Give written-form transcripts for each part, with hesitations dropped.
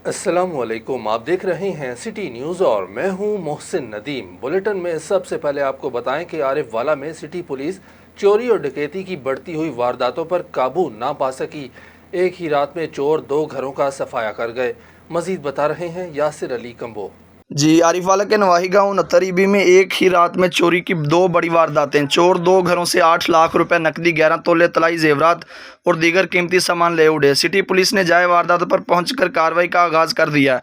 अस्सलाम वालेकुम, आप देख रहे हैं सिटी न्यूज़ और मैं हूं मोहसिन नदीम। बुलेटिन में सबसे पहले आपको बताएं कि आरिफ वाला में सिटी पुलिस चोरी और डकैती की बढ़ती हुई वारदातों पर काबू ना पा सकी। एक ही रात में चोर 2 घरों का सफाया कर गए। मजीद बता रहे हैं यासिर अली कंबो। जी, आरिफवाला के नवाही गांव 69 में एक ही रात में चोरी की 2 बड़ी वारदातें। चोर 2 घरों से 8 लाख रुपए नकदी, 11 तोले तलाई जेवरात और दीगर कीमती सामान ले उड़े। सिटी पुलिस ने जाए वारदातों पर पहुंचकर कार्रवाई का आगाज कर दिया।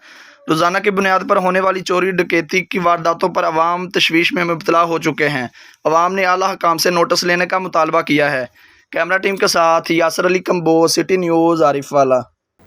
रोजाना की बुनियाद पर होने वाली चोरी डकैती की वारदातों पर अवाम तशवीश में मुब्तला हो चुके हैं। अवाम ने आला हकाम से नोटिस लेने का मुतालबा किया है। कैमरा टीम के साथ यासिर अली कंबो, सिटी न्यूज़, आरिफवाला।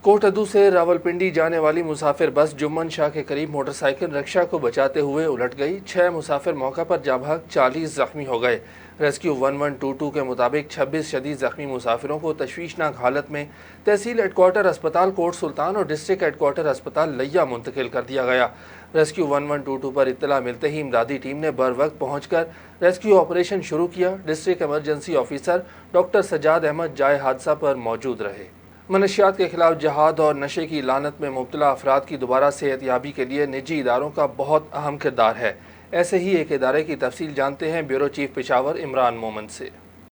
कोटअदू से रावलपिंडी जाने वाली मुसाफिर बस जुम्मन शाह के करीब मोटरसाइकिल रिक्शा को बचाते हुए उलट गई। 6 मुसाफिर मौका पर जा भाग, 40 जख्मी हो गए। रेस्क्यू 1122 के मुताबिक 26 शदीद जख्मी मुसाफिरों को तशवीशनाक हालत में तहसील हेडक्वार्टर अस्पताल कोट सुल्तान और डिस्ट्रिक्ट हेडक्वार्टर अस्पताल लिया मुंतकिल कर दिया गया। रेस्क्यू 1122 पर इत्तला मिलते ही इमदादी टीम ने बर वक्त पहुँचकर रेस्क्यू ऑपरेशन शुरू किया। District emergency officer doctor Sajjad Ahmed जाए हादसा पर मौजूद रहे। मनशियात के खिलाफ जहाद और नशे की लानत में मुब्तला अफराद की दोबारा सेहतयाबी के लिए निजी इदारों का बहुत अहम किरदार है। ऐसे ही एक इदारे की तफसील जानते हैं ब्यूरो चीफ पेशावर इमरान मोमन से।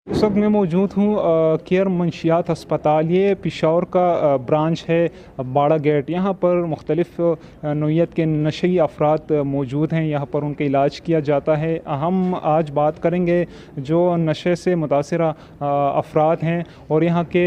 इस वक्त मैं मौजूद हूँ केयर मंशियात अस्पताल। ये पेशावर का ब्रांच है, बाड़ा गेट। यहाँ पर मुख्तलिफ़ नौइयत के नशई अफराद मौजूद हैं। यहाँ पर उनका इलाज किया जाता है। हम आज बात करेंगे जो नशे से मुतासिरा अफराद हैं और यहाँ के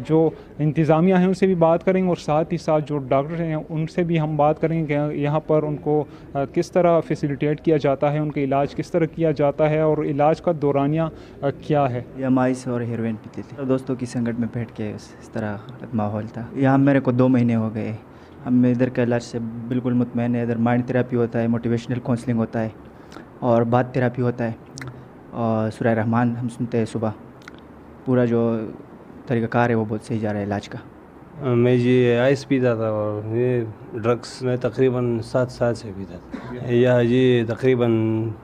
जो इंतज़ामिया हैं उनसे भी बात करेंगे और साथ ही साथ जो डॉक्टर हैं उनसे भी हम बात करेंगे कि यहाँ पर उनको किस तरह फैसिलिटेट किया जाता है, उनका इलाज किस तरह किया जाता है और इलाज का दौरानिया क्या है। या माइस और हेरोइन पीते थे। दोस्तों की संगत में बैठ के इस तरह माहौल था। यहाँ मेरे को 2 महीने हो गए। हम इधर का इलाज से बिल्कुल मुतमईन है। इधर माइंड थेरेपी होता है, मोटिवेशनल काउंसलिंग होता है और बात थेरेपी होता है और सूरह रहमान हम सुनते हैं सुबह। पूरा जो तरीक़ाकार है वो बहुत सही जा रहा है इलाज का। मैं जी आइस पीता था और ये ड्रग्स में तकरीबन 7 साल से पीता था। यह जी तकरीबन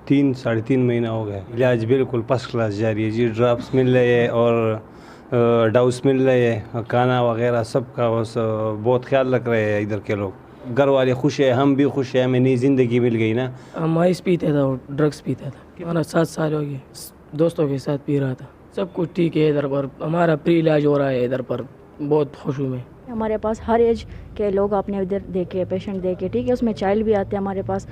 3 साढ़े 3 महीना हो गया। इलाज बिल्कुल फर्स्ट क्लास जारी है जी। ड्रॉप्स मिल रहे हैं और डाउस मिल रहे हैं, खाना वगैरह सब का बस बहुत ख्याल रख रहे हैं इधर के लोग। घर वाले खुश है, हम भी खुश हैं, हमें नई ज़िंदगी मिल गई ना। हम आइस पीते था और ड्रग्स पीता था। हमारा 7 साल हो गए, दोस्तों के साथ पी रहा था। सब कुछ ठीक है इधर पर। हमारा फ्री इलाज हो रहा है इधर पर, बहुत खुश हूँ मैं। हमारे पास हर एज के लोग आपने इधर देखे, पेशेंट देखे, ठीक है। उसमें चाइल्ड भी आते हैं हमारे पास,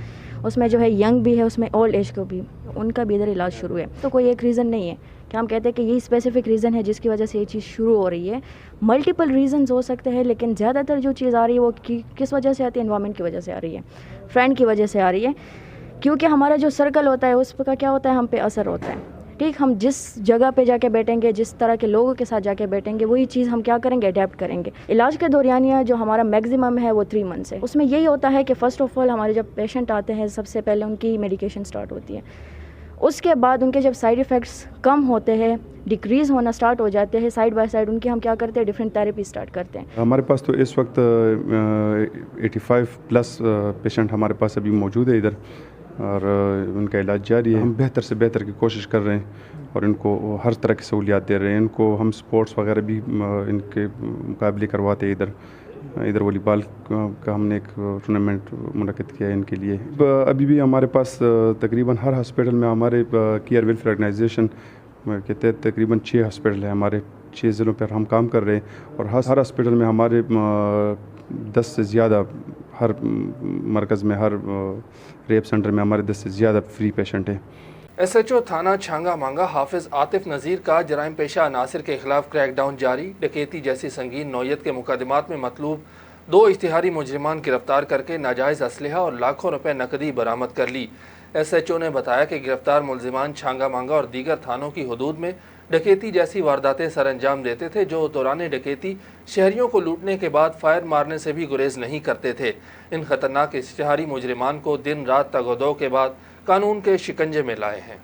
उसमें जो है यंग भी है, उसमें ओल्ड एज को भी, उनका भी इधर इलाज शुरू है। तो कोई एक रीज़न नहीं है कि हम कहते हैं कि यही स्पेसिफिक रीज़न है जिसकी वजह से ये चीज़ शुरू हो रही है। मल्टीपल रीज़न्स हो सकते हैं, लेकिन ज़्यादातर जो चीज़ आ रही है वो किस वजह से आती है? एनवायरनमेंट की वजह से आ रही है, फ्रेंड की वजह से आ रही है। क्योंकि हमारा जो सर्कल होता है उसका क्या होता है, हम पे असर होता है, ठीक। हम जिस जगह पे जाके बैठेंगे, जिस तरह के लोगों के साथ जाके बैठेंगे, वही चीज़ हम क्या करेंगे, अडेप्ट करेंगे। इलाज के दौरानिया जो हमारा मैक्सिमम है वो 3 मंथ्स है। उसमें यही होता है कि फ़र्स्ट ऑफ ऑल हमारे जब पेशेंट आते हैं सबसे पहले उनकी मेडिकेशन स्टार्ट होती है। उसके बाद उनके जब साइड इफ़ेक्ट्स कम होते हैं, डिक्रीज़ होना स्टार्ट हो जाते हैं, साइड बाय साइड उनकी हम क्या करते हैं, डिफरेंट थेरेपी स्टार्ट करते हैं। हमारे पास तो इस वक्त 85 प्लस पेशेंट हमारे पास अभी मौजूद है इधर और उनका इलाज जारी है। हम बेहतर से बेहतर की कोशिश कर रहे हैं और इनको हर तरह की सहूलियात दे रहे हैं। इनको हम स्पोर्ट्स वगैरह भी इनके मुकाबले करवाते हैं। इधर वॉलीबॉल का हमने एक टूर्नामेंट मुनक़िद किया है इनके लिए। अभी भी हमारे पास तकरीबन हर हॉस्पिटल में हमारे केयर वेलफेयर ऑर्गेनाइजेशन के तहत तकरीबन 6 हॉस्पिटल है। हमारे 6 ज़िलों पर हम काम कर रहे हैं और हर हॉस्पिटल में हमारे 10 से ज़्यादा, हर मरकज़ में, हर रेप सेंटर में हमारे 10 से ज़्यादा फ्री पेशेंट हैं। SHO थाना छांगा मांगा हाफिज आतिफ नज़ीर का जराइम पेशा अनासिर के खिलाफ क्रैकडाउन जारी। डकैती जैसी संगीन नौयत के मुकदमात में मतलूब 2 इश्तिहारी मुजरिमान गिरफ्तार करके नाजायज़ असलहा और लाखों रुपए नकदी बरामद कर ली। SHO ने बताया कि गिरफ्तार मुलजिमान छांगा मांगा और दीगर थानों की हदूद में डकैती जैसी वारदातें सर अंजाम देते थे, जो दौरान डकैती शहरियों को लूटने के बाद फायर मारने से भी गुरेज नहीं करते थे। इन खतरनाक इश्तिहारी मुजरिमान को दिन रात तगोदो के बाद कानून के शिकंजे में लाए हैं।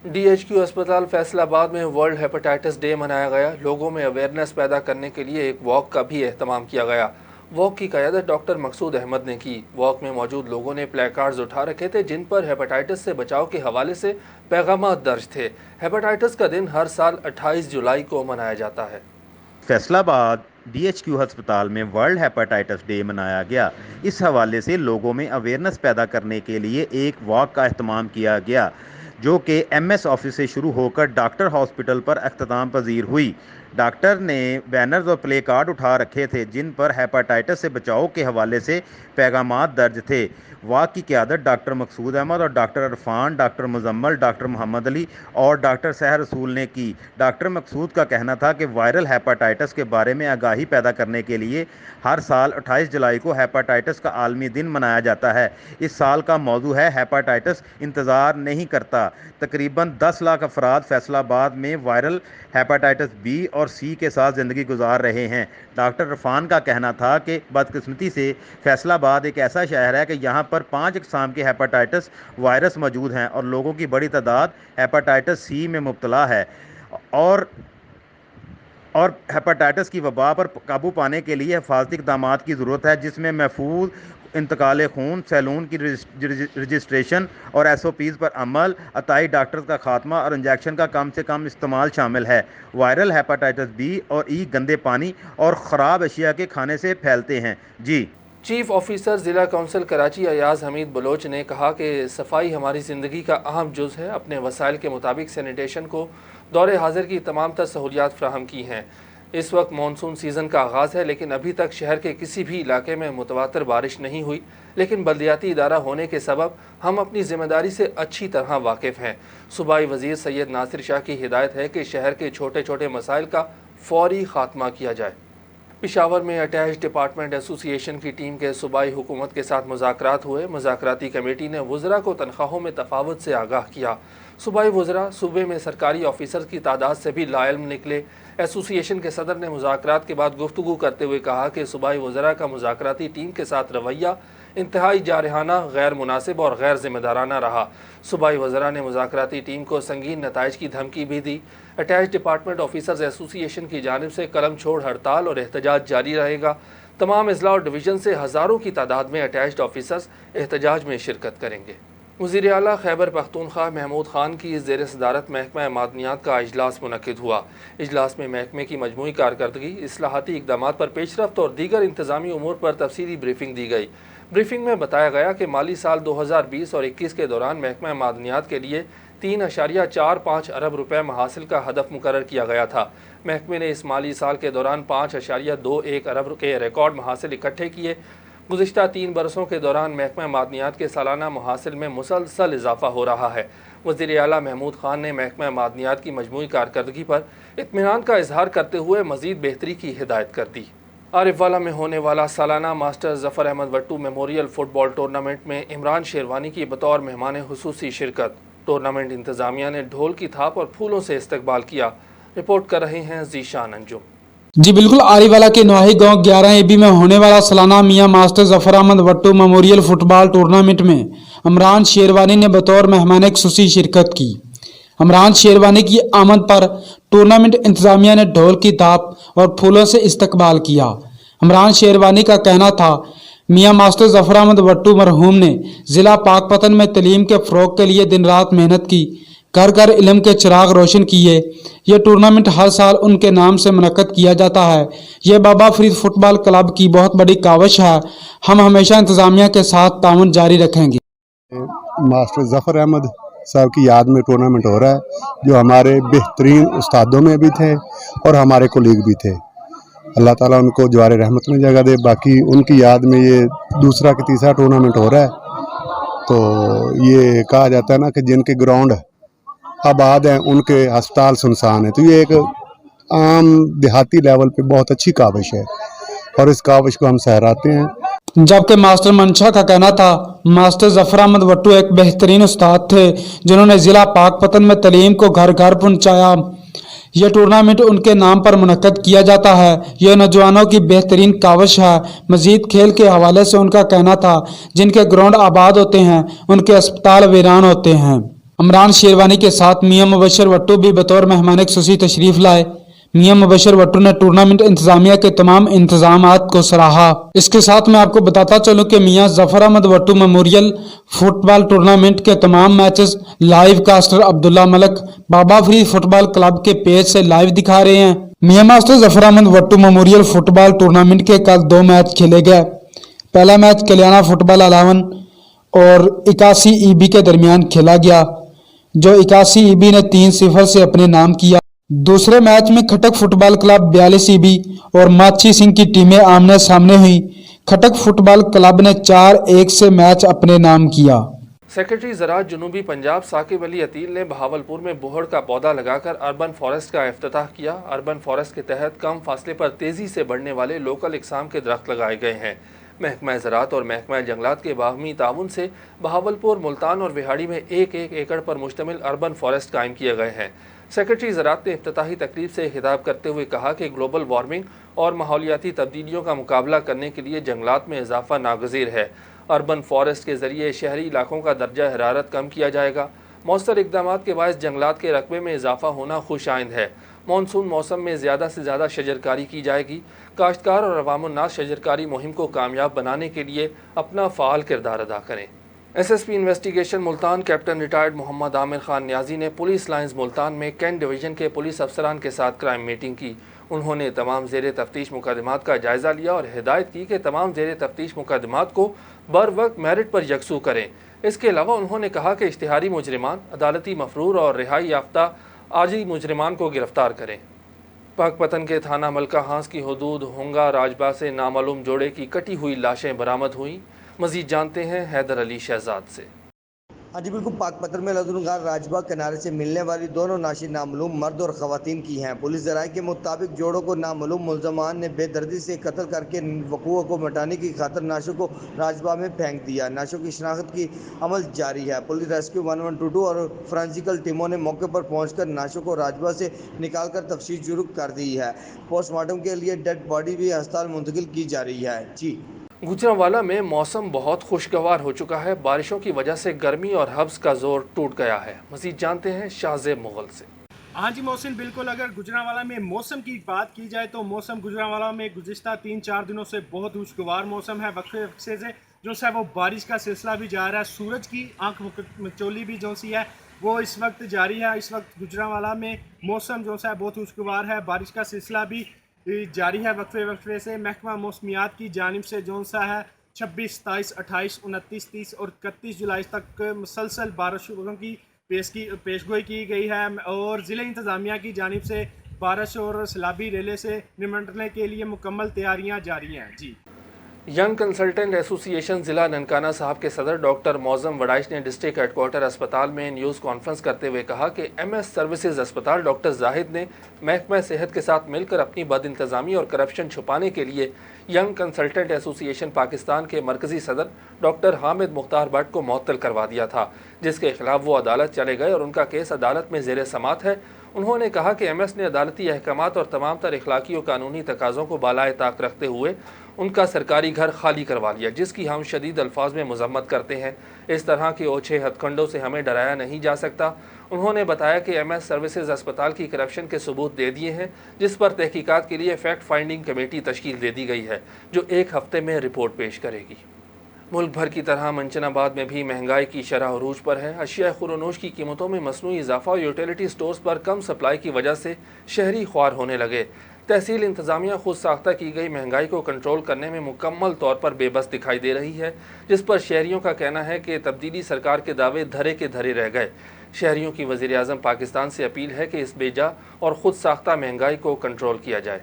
DHQ अस्पताल फैसलाबाद में वर्ल्ड हेपेटाइटिस डे मनाया गया। लोगों में अवेयरनेस पैदा करने के लिए एक वॉक का भी एहतमाम किया गया। वॉक की क़यादत डॉक्टर मकसूद अहमद ने की। वॉक में मौजूद लोगों ने प्लेकार्ड्स उठा रखे थे जिन पर हेपेटाइटिस से बचाव के हवाले से पैगाम दर्ज थे। हेपेटाइटिस का दिन हर साल 28 जुलाई को मनाया जाता है। फैसला आबाद DHQ हस्पताल में वर्ल्ड हेपेटाइटिस डे मनाया गया। इस हवाले से लोगों में अवेयरनेस पैदा करने के लिए एक वॉक का अहतमाम किया गया, जो कि MS ऑफिस से शुरू होकर डॉक्टर हॉस्पिटल पर अख्ताम पजीर हुई। डॉक्टर ने बैनर्स और प्ले कार्ड उठा रखे थे जिन पर हेपेटाइटिस से बचाव के हवाले से पैगामात दर्ज थे। वाक की क़यादत डॉक्टर मकसूद अहमद और doctor Irfan, doctor Muzammil, doctor Mohammad Ali और डॉक्टर सहर रसूल ने की। डॉक्टर मकसूद का कहना था कि वायरल हेपेटाइटिस के बारे में आगाही पैदा करने के लिए हर साल 28 जुलाई को हेपेटाइटिस का आलमी दिन मनाया जाता है। इस साल का मौजू है हेपेटाइटिस इंतज़ार नहीं करता। तकरीबन 10 लाख अफराद फैसलाबाद में वायरल हेपेटाइटिस B और C के साथ ज़िंदगी गुजार रहे हैं। डॉक्टर इरफान का कहना था कि बदकिस्मती से फैसलाबाद एक ऐसा शहर है कि यहाँ पर 5 अक़साम के हेपेटाइटिस वायरस मौजूद हैं और लोगों की बड़ी तादाद हेपेटाइटिस C में मुब्तला है और हेपेटाइटिस की वबा पर काबू पाने के लिए हिफाजती इक़दामात की ज़रूरत है, जिसमें महफूज इंतकाल खून, सैलून की रजिस्ट्रेशन और SOPs पर अमल, अताई डॉक्टर्स का खात्मा और इंजेक्शन का कम से कम इस्तेमाल शामिल है। वायरल हेपेटाइटिस B और E गंदे पानी और ख़राब अशिया के खाने से फैलते हैं। जी। चीफ ऑफिसर ज़िला कौंसिल कराची अयाज हमीद बलोच ने कहा कि सफाई हमारी ज़िंदगी का अहम जुज़ है। अपने वसाइल के मुताबिक सैनिटेशन को दौरे हाजिर की तमाम तर सहूलियात फ्राहम की हैं। इस वक्त मानसून सीज़न का आगाज़ है, लेकिन अभी तक शहर के किसी भी इलाके में मुतवातर बारिश नहीं हुई। लेकिन बल्दियाती इदारा होने के सबब हम अपनी ज़िम्मेदारी से अच्छी तरह वाकिफ़ हैं। सूबाई वज़ीर सैयद नासिर शाह की हिदायत है कि शहर के छोटे छोटे मसाइल का फौरी खात्मा किया जाए। पेशावर में अटैच डिपार्टमेंट एसोसिएशन की टीम के सूबाई हुकूमत के साथ मुज़ाकरात हुए। मुज़ाकराती कमेटी ने वज़रा को तनख्वाहों में तफावत से आगाह किया। सूबाई वज़रा सूबे में सरकारी ऑफिसर्स की तादाद से भी लाइल्म निकले। एसोसिएशन के सदर ने मुज़ाकरात के बाद गुफ्तगू करते हुए कहा कि सूबाई वज़रा का मुज़ाकराती टीम के साथ रवैया इंतहाई जारहाना, गैर मुनासिब और गैर ज़िम्मेदाराना रहा। सूबाई वज़रा ने मुज़ाकराती टीम को संगीन नताइज की धमकी भी दी। अटैच डिपार्टमेंट ऑफिसर्स एसोसिएशन की जानिब से कलम छोड़ हड़ताल और एहतजाज जारी रहेगा। तमाम अज़ला और डिवीज़न से हज़ारों की तादाद में अटैच्ड ऑफिसर्स एहतजाज में शिरकत करेंगे। वज़ीर आला खैबर पख्तूनख्वा महमूद खान की ज़ेर सदारत महकमा मादनियात का इजलास मुनक़िद हुआ। इजलास में महकमे की मजमूई कारकर्दगी, इस्लाहाती इक़दामात पर पेशरफ्त और दीगर इंतज़ामी उमूर पर तफसीली ब्रीफिंग दी गई। ब्रीफिंग में बताया गया कि माली साल 2020 और 21 के दौरान महकमा मादनियात के लिए 3.45 अरब रुपए महासिल का हदफ मुकर्रर किया गया था। महकमे ने इस माली साल के दौरान 5.21 अरब के रिकॉर्ड महासिल इकट्ठे किए। गुज़िश्ता 3 बरसों के दौरान महकमा मादनियात के सालाना महासिल में मुसलसल इजाफा हो रहा है। वज़ीर आला महमूद खान ने महकमा मादनियात की मजमूई कारकर्दगी पर इत्मीनान का इजहार करते हुए मज़ीद बेहतरी की हिदायत कर दी। आरिफवाला में होने वाला सालाना master Zafar Ahmad Wattoo memorial football tournament में इमरान शेरवानी की बतौर मेहमान हुसूसी शिरकत। टूर्नामेंट इंतज़ामिया ने ढोल की थाप और फूलों से इस्तकबाल किया। रिपोर्ट कर रहे हैं ज़ीशान अंजुम। जी बिल्कुल, आरीवाला के नवाही गांव 11 AB में होने वाला सालाना Mian master Zafar Ahmad Wattoo memorial football tournament में इमरान शेरवानी ने बतौर मेहमान खुसूसी शिरकत की। इमरान शेरवानी की आमद पर टूर्नामेंट इंतजामिया ने ढोल की थाप और फूलों से इस्तकबाल किया। इमरान शेरवानी का कहना था, मियां मास्टर ज़फ़र अहमद वट्टू मरहूम ने ज़िला पाकपतन में तलीम के फ़रोग़ के लिए दिन रात मेहनत की, घर घर इल्म के चिराग रोशन किए। यह टूर्नामेंट हर साल उनके नाम से मुनक़्क़द किया जाता है। यह बाबा फरीद फुटबॉल क्लब की बहुत बड़ी काविश है। हम हमेशा इंतज़ामिया के साथ ताउन जारी रखेंगे। मास्टर ज़फ़र अहमद साहब की याद में टूर्नामेंट हो रहा है, जो हमारे बेहतरीन उस्तादों में भी थे और हमारे कोलीग भी थे। अल्लाह ताला उनको जवार रहमत में जगह दे। बाकी उनकी याद में ये दूसरा कि तीसरा टूर्नामेंट हो रहा है। तो ये कहा जाता है ना कि जिनके ग्राउंड आबाद हैं उनके अस्पताल सुनसान है। तो ये एक आम देहाती लेवल पे बहुत अच्छी काविश है और इस काविश को हम सहराते हैं। जबकि मास्टर मंशा का कहना था, मास्टर ज़फ़र अहमद वट्टू एक बेहतरीन उस्ताद थे जिन्होंने ज़िला पाकपतन में तलीम को घर घर पहुँचाया। यह टूर्नामेंट उनके नाम पर मुनक़्क़द किया जाता है। यह नौजवानों की बेहतरीन काविश है। मज़ीद खेल के हवाले से उनका कहना था, जिनके ग्राउंड आबाद होते हैं उनके अस्पताल वीरान होते हैं। इमरान शेरवानी के साथ मियां मुबशर वट्टू भी बतौर मेहमान खुसूसी तशरीफ़ लाए। मियां मुबशर वट्टू ने टूर्नामेंट इंतजामिया के तमाम इंतजामात को सराहा। इसके साथ मैं आपको बताता चलूं कि Mian Zafar Ahmad Wattoo memorial football tournament के तमाम matches live caster Abdullah Malak Baba Farid football club के पेज से लाइव दिखा रहे हैं। Mian master Zafar Ahmad Wattoo memorial football tournament के कल 2 मैच खेले गए। पहला मैच कल्याणा फुटबॉल 11 और 81 ईबी के दरमियान खेला गया, जो 81 ईबी ने 3-0 से अपने नाम किया। दूसरे मैच में खटक फुटबॉल क्लब 42 ईबी और माची सिंह की टीमें आमने सामने हुई। खटक फुटबॉल क्लब ने 4-1 से मैच अपने नाम किया। सेक्रेटरी ज़राअत जनूबी पंजाब साकिब अली अतील ने बहावलपुर में बोहड़ का पौधा लगाकर अर्बन फॉरेस्ट का इफ्तिताह किया। अर्बन फॉरेस्ट के तहत कम फासले पर तेज़ी से बढ़ने वाले लोकल इकसाम के दरख्त लगाए गए हैं। महकमा ज़राअत और महकमा जंगलात के बाहमी ताउन से बहावलपुर, मुल्तान और विहाड़ी में 1-1 एकड़ पर मुश्तमिल अर्बन फॉरेस्ट कायम किए गए हैं। सेक्रेटरी ज़राअत ने इफ्तिताही तकरीब से खिताब करते हुए कहा कि ग्लोबल वार्मिंग और माहौलियाती तब्दीलियों का मुकाबला करने के लिए जंगलात में इजाफा नागज़ीर है। अर्बन फॉरेस्ट के ज़रिए शहरी इलाकों का दर्जा हरारत कम किया जाएगा। मौसर इक़दाम के बायस जंगलात के रकबे में इजाफा होना खुश आइंद है। मानसून मौसम में ज़्यादा से ज़्यादा शजरकारी की जाएगी। काश्तकार और अवामुन्नास शजरकारी मुहिम को कामयाब बनाने के लिए अपना फ़ाल किरदार अदा करें। SSP investigation Multan captain retired Mohammad Aamir Khan Niazi ने पुलिस लाइन्स मुल्तान में कैंट डिवीज़न के पुलिस अफसरान के साथ क्राइम मीटिंग की। उन्होंने तमाम ज़ेर तफ्तीश मुकदमात का जायज़ा लिया और हिदायत की कि तमाम ज़ेर तफ्तीश मुकदमात को बर वक्त मेरिट पर यकसू करें। इसके अलावा उन्होंने कहा कि इश्तिहारी मुजरिमान, अदालती मफरूर और रिहाई याफ्ता आजी मुजरिमान को गिरफ्तार करें। पाकपतन के थाना मलका हांस की हदूद होंगा राजबा से नामालूम जोड़े की कटी हुई लाशें बरामद हुई। मज़ीद जानते हैं हैदर अली शहजाद से। हाँ जी बिल्कुल, पाकपतन में लदुनगार राजबा किनारे से मिलने वाली दोनों नाशी नामालूम मर्द और ख़वातीन की हैं। पुलिस ज़राए के मुताबिक जोड़ों को नामालूम मुल्ज़मान ने बेदर्दी से कत्ल करके वक़ूअ को मिटाने की खातिर नाशों को राजबा में फेंक दिया। नाशों की शनाख्त की अमल जारी है। पुलिस रेस्क्यू 1122 और फ्रांसिकल टीमों ने मौके पर पहुँचकर नाशों को राजबा से निकाल कर तफ्तीश शुरू कर दी है। पोस्टमार्टम के लिए डेड बॉडी भी अस्पताल मुंतकिल की जा रही है। जी, गुजरांवाला में मौसम बहुत खुशगवार हो चुका है। बारिशों की वजह से गर्मी और हब्स का जोर टूट गया है। मज़ीद जानते हैं शाहजेब मुगल से। हाँ जी मौसम, बिल्कुल अगर गुजरांवाला में मौसम की बात की जाए तो मौसम गुजरांवाला में गुज़िश्ता 3-4 दिनों से बहुत खुशगवार मौसम है। वक्फे वक्फे से जो है वो बारिश का सिलसिला भी जा रहा है। सूरज की आंख मचोली भी जो सी है वो इस वक्त जारी है। इस वक्त गुजरांवाला में मौसम जो है बहुत खुशगवार है। बारिश का सिलसिला भी जारी है वक्फे वक्फे से। महकमा मौसमियात की जानिब से जो सा है 26, 27, 28, 29, 30 और 31 जुलाई तक मुसलसल बारिशों की पेशगोई की गई है और ज़िले इंतज़ामिया की जानिब से बारिश और सैलाबी रेले से निपटने के लिए मुकम्मल तैयारियां जारी हैं। जी, यंग कंसल्टेंट एसोसिएशन ज़िला ननकाना साहब के सदर डॉक्टर मौज़म वडाइश ने डिस्ट्रिक्ट हेडक्वार्टर अस्पताल में न्यूज़ कॉन्फ्रेंस करते हुए कहा कि MS सर्विसेज अस्पताल डॉक्टर जाहिद ने महकमा सेहत के साथ मिलकर अपनी बदइंतज़ामी और करप्शन छुपाने के लिए यंग कंसल्टेंट एसोसिएशन पाकिस्तान के मरकज़ी सदर डॉक्टर हामिद मुख्तार भट्ट को मुअत्तल करवा दिया था, जिसके खिलाफ वो अदालत चले गए और उनका केस अदालत में ज़ेर समात है। उन्होंने कहा कि MS ने अदालती अहकामात और तमाम तर इखलाकी और कानूनी तकाज़ों को बालाए ताक रखते हुए उनका सरकारी घर खाली करवा लिया, जिसकी हम शदीद अल्फाज में मजम्मत करते हैं। इस तरह के ओछे हथकंडों से हमें डराया नहीं जा सकता। उन्होंने बताया कि MS सर्विसेज अस्पताल की करप्शन के सबूत दे दिए हैं, जिस पर तहकीकात के लिए फैक्ट फाइंडिंग कमेटी तश्कील दे दी गई है, जो 1 हफ्ते में रिपोर्ट पेश करेगी। मुल्क भर की तरह मंचनाबाद में भी महंगाई की शरह अरूज पर है। अशिया खुरोनोश की कीमतों में मसनूई इजाफा और यूटिलिटी स्टोर्स पर कम सप्लाई की वजह से शहरी ख्वार होने लगे। तहसील इंतज़ामिया खुद साख्ता की गई महंगाई को कंट्रोल करने में मुकम्मल तौर पर बेबस दिखाई दे रही है, जिस पर शहरियों का कहना है कि तब्दीली सरकार के दावे धरे के धरे रह गए। शहरियों की वज़ीर आज़म पाकिस्तान से अपील है कि इस बेजा और ख़ुद साख्ता महंगाई को कंट्रोल किया जाए।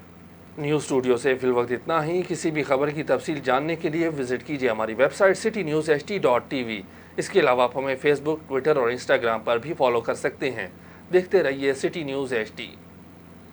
न्यूज़ स्टूडियो से फिल वक्त इतना ही। किसी भी खबर की तफसील जानने के लिए विजिट कीजिए हमारी वेबसाइट citynewsht.tv। इसके अलावा आप हमें फेसबुक, ट्विटर और इंस्टाग्राम पर भी फॉलो कर सकते हैं। देखते रहिए सिटी न्यूज़ HD।